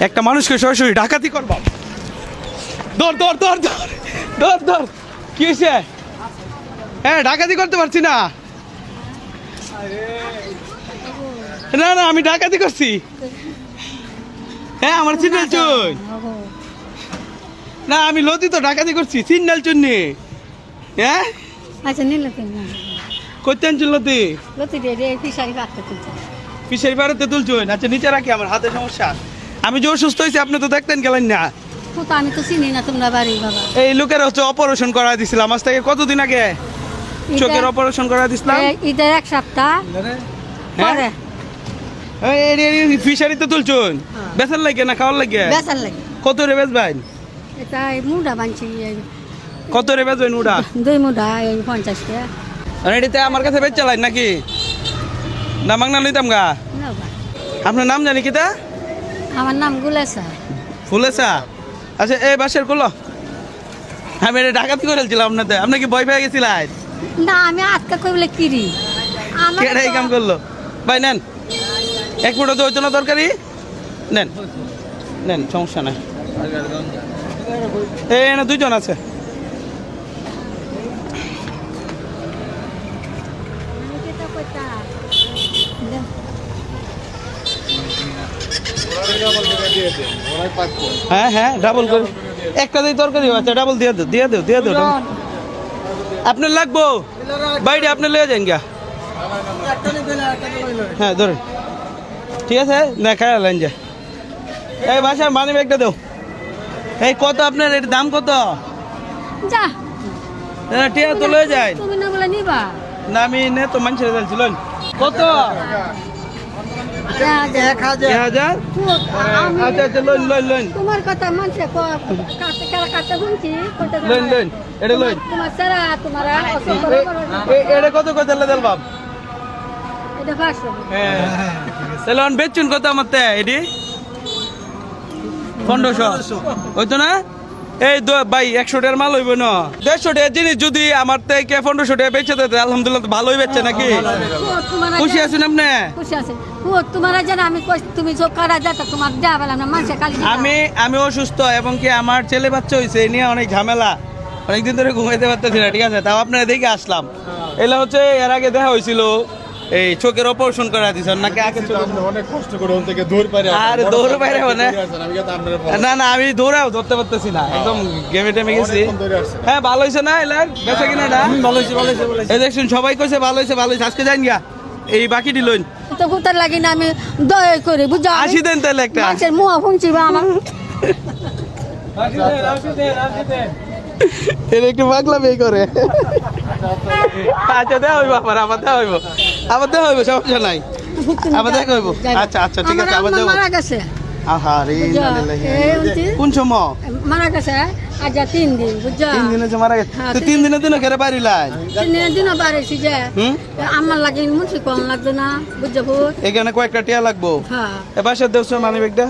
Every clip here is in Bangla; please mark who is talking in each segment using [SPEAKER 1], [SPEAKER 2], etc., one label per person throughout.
[SPEAKER 1] একটা মানুষকে সরাসরি ডাকাতি করবো। দর দর দর দর দর দর কি হয়েছে? হ্যাঁ ডাকাতি করতে পারছি না। না না আমি ডাকাতি করছি। হ্যাঁ আমার সিগন্যাল চুন না, আমি লতি তো ডাকাতি করছি সিগন্যাল চুন নি। হ্যাঁ
[SPEAKER 2] আচ্ছা নিলে তো না
[SPEAKER 1] করতে আনছিল লতি
[SPEAKER 2] লতি দিয়ে দিয়ে ফিশারি পাততে তুলছে
[SPEAKER 1] ফিশারি পাড়াতে তুলছুন। আচ্ছা নিচে রাখি, আমার হাতে সমস্যা। আমি যে অসুস্থ হয়েছি আপনি তো দেখতেন গেলেন না।
[SPEAKER 2] তো আমি তো চিনি না তোমরা বাড়ি বাবা।
[SPEAKER 1] এই লোকের হচ্ছে অপারেশন করা দিছিলাম আজ থেকে কতদিন আগে চোখের অপারেশন করা দিছিলাম।
[SPEAKER 2] ঈদের এক সপ্তাহ পরে
[SPEAKER 1] ফিশারিতে তুলছুন বেচার লাগে না খাওয়ার লাগে?
[SPEAKER 2] বেচার লাগে।
[SPEAKER 1] কত রে বেচবেন?
[SPEAKER 2] এটা মুডা বানছি
[SPEAKER 1] কত রে বেচবেন উডা?
[SPEAKER 2] 2 মুডা 50 টাকা।
[SPEAKER 1] আর এটাতে আমার কাছে বেচ চালাই নাকি না মাংনা লইতাম গা?
[SPEAKER 2] না বা
[SPEAKER 1] আপনার নাম জানি কিতা?
[SPEAKER 2] আমার নাম গুলেসা।
[SPEAKER 1] ফুলেসা। আচ্ছা এই বাসের করলো আমি এটা ডাকাতি করেছিলাম আপনাদের। আপনি কি ভয় পেয়ে গেছিলেন?
[SPEAKER 2] না আমি আটকা কইলে কিরি আমার
[SPEAKER 1] কেডা এই কাম করলো? ভাই নেন এক ফুটো তো হইতো না তরকারি, নেন নেন সমস্যা নাই। এই না দুইজন আছে। হ্যাঁ হ্যাঁ ডাবল করে একটা দিয়ে তরকারি আচ্ছা ডাবল দিয়ে দো দিয়ে দো দিয়ে দো। আপনার লাগবো বাইরে আপনি লয়ে যান গা। হ্যাঁ ধরেন ঠিক আছে না খায় লাইন যা। এই বাসার মানি ব্যাগটা দাও। এই কত আপনার এর দাম কত?
[SPEAKER 2] যা
[SPEAKER 1] ঠিক আছে তো লয়ে যায়
[SPEAKER 2] তুমি না বলে নিবা
[SPEAKER 1] না আমি নে তো মানুষের যাচ্ছিলেন কত? 1000। আচ্ছা আচ্ছা লোন লোন লোন
[SPEAKER 2] তোমার কথা মানছে কাটতে শুনছি
[SPEAKER 1] লোন লোন এটা লোন
[SPEAKER 2] তোমার সারা তোমার
[SPEAKER 1] এটা কত কত দেল বাপ?
[SPEAKER 2] এটা 500
[SPEAKER 1] তাহলে অন বেচুন কত আমার তে এডি 1500 হইতো না? এই ভাই 100 টাকার মাল হইব না 150 টাকার জিনিস যদি আমার থেকে 1500 টাকা বেচে দেয় আলহামদুলিল্লাহ ভালোই বেচছে নাকি? খুশি আছেন আপনি?
[SPEAKER 2] খুশি আছে তোমার জানা আমি তুমি চোখ কাটা যাতা তোমার দেয়া বেলা না মানুষে খালি
[SPEAKER 1] আমি অসুস্থ এবং কি আমার ছেলে বাচ্চা হয়েছে এই নিয়ে অনেক ঝামেলা, অনেকদিন ধরে ঘুমাইতে পারতেছি না। ঠিক আছে তাও আপনারা দেখে আসলাম। এলা হচ্ছে এর আগে দেখা হয়েছিল এই চোখের অপারেশন করা দিছেন নাকি আগে
[SPEAKER 3] অনেক কষ্ট করে ওন থেকে দৌড় পারে
[SPEAKER 1] আর দৌড় বাইরে মানে না না আমি দৌড়াও ধরতে পারতেছি না একদম গেমে টেমে গেছি। হ্যাঁ ভালো হয়েছে না এলার বেঁচে কিনা না ভালো হয়েছে ভালো হয়েছে এই দেখুন সবাই কইছে ভালো হয়েছে ভালো হয়েছে আজকে যাই গা এই বাকিটি লইন
[SPEAKER 2] তো গুতার লাগি না আমি দয়া করে বুঝা
[SPEAKER 1] 80 দেন তাহলে একটা
[SPEAKER 2] মানুষের মুয়া ফুঁচি বা আমার
[SPEAKER 1] এর একটু পাগলা বেই করে। আচ্ছা দেওয়া হইব আবার দেওয়া হইব সমস্যা নাই আবার দেখা হইব। আচ্ছা আচ্ছা ঠিক আছে আবার যাবো।
[SPEAKER 2] মারা গেছে
[SPEAKER 1] আহারে কোন সময়
[SPEAKER 2] মারা গেছে আজ 3 দিন বুঝা
[SPEAKER 1] 3 দিনে যে মারা গেছে তো 3 দিনের দিনও ঘরে পারিলাই
[SPEAKER 2] 3 দিনের দিনও পারেছি যে আমার লাগে মুছি কোন লাগবে না বুঝা ভূত
[SPEAKER 1] এখানে কয়েকটা টিয়া লাগবো।
[SPEAKER 2] হ্যাঁ
[SPEAKER 1] এবার সে দেওছ মানি ব্যাগটা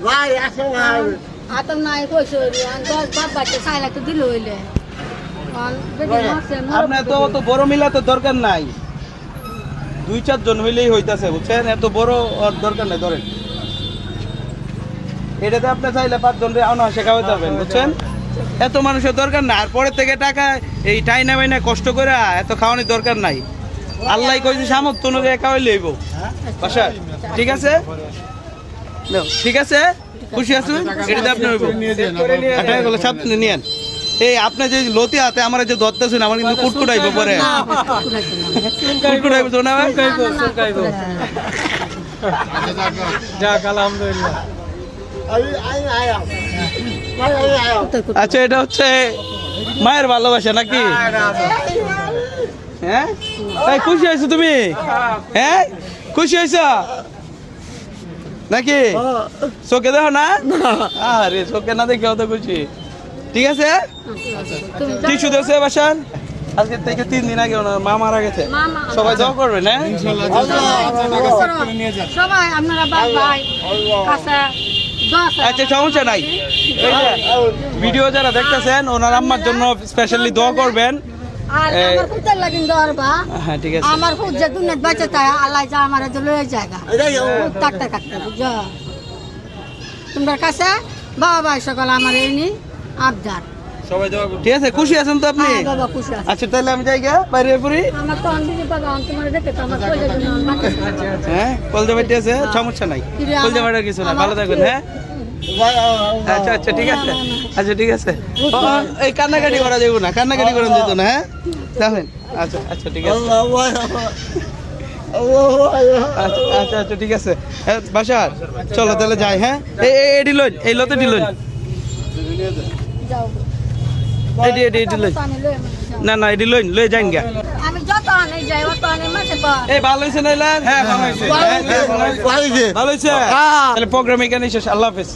[SPEAKER 2] ভাই আসো আতম নাই কইছো আর 10 বাপ বাচ্চা চাইলা তো দিল হইলে
[SPEAKER 1] আপনার তো অত বড় মিলা তো দরকার নাই 2-4 জন হইলেই হইতাছে বুঝছেন এত বড় আর দরকার নাই। ধরেন এটাতে আপনি চাইলে 5 জন রে আউনা শেখাইতে পারবেন বুঝছেন এত মানুষের দরকার না। আর পরের থেকে টাকা এই টাইনা বাইনা কষ্ট করে এত খাওয়ানোর দরকার নাই। আল্লাহ কইছে সামর্থ্য অনুযায়ী খাওয়াই লইব বাসা। ঠিক আছে ঠিক আছে খুশি আছেন এটাতে আপনি হইব টাকা গুলো সব নিয়েন। এই আপনি যে লতি হাতে আমার যে ধরতেছেন আমার কিন্তু কুটকুটাইব পরে কুটকুটাইব তো না
[SPEAKER 3] যাক আলহামদুলিল্লাহ।
[SPEAKER 1] আচ্ছা এটা হচ্ছে মায়ের ভালোবাসা নাকি? হ্যাঁ এই খুশি হয়েছো তুমি? হ্যাঁ খুশি হয়েছ নাকি? চোখে দেখো না? আরে চোখে না দেখে অত খুশি। ঠিক আছে টিস্যু দিয়েছে বাসার আজকে থেকে 3 দিন আগে ওনার মা মারা গেছে। সবাই দোয়া করবে না
[SPEAKER 2] সবাই আপনারা ভাই কাছে
[SPEAKER 1] আচ্ছা সমস্যা নাই। ভিডিও যারা দেখতেছেন ওনার আম্মার জন্য স্পেশালি দোয়া করবেন।
[SPEAKER 2] আর আমার কুতার লাগিন দরবা
[SPEAKER 1] হ্যাঁ ঠিক আছে
[SPEAKER 2] আমার খুব যে দুনিয়া বাঁচে তাই আল্লাহ যা আমার লয়ে জায়গা কাটতে কাটতে বুঝা তোমার কাছে বাবা ভাই সকাল আমার এনে আবদার
[SPEAKER 3] সবাই দোয়া করুন।
[SPEAKER 1] ঠিক আছে, খুশি আছেন তো আপনি?
[SPEAKER 2] হ্যাঁ বাবা খুশি আছে
[SPEAKER 1] আচ্ছা তাহলে আমি যাই গা বাইরে পড়ি।
[SPEAKER 2] আমার তো অন্যদিকে বাবা তোমার দেখে তো আমার কইলে
[SPEAKER 1] হ্যাঁ কলজা বাড়ি আছে, সমস্যা নাই, কলজা বাড়ার কিছু না, ভালো থাকবেন। হ্যাঁ আচ্ছা আচ্ছা ঠিক আছে, আচ্ছা ঠিক আছে। এই কান্নাকাটি করা যাবো না, কান্নাকাটি করা যেত না। হ্যাঁ যাবেন, আচ্ছা আচ্ছা ঠিক আছে, আচ্ছা আচ্ছা আচ্ছা ঠিক আছে। বাসার চলো তাহলে যাই। হ্যাঁ এডি লইন, এই লতে ডি লইন,
[SPEAKER 2] যাও
[SPEAKER 1] এডি এডি এডি লইন,
[SPEAKER 2] আমি লই আমার যাও।
[SPEAKER 1] না না এডি লইন, লই যাইন গা।
[SPEAKER 2] আমি যত আনে যাই অত আনে মাসে পর
[SPEAKER 1] এই ভালো হয়েছে নাইলা? হ্যাঁ ভালো হয়েছে, ভালো হয়েছে। তাহলে প্রোগ্রাম এখানে শেষ, আল্লাহ হাফেজ।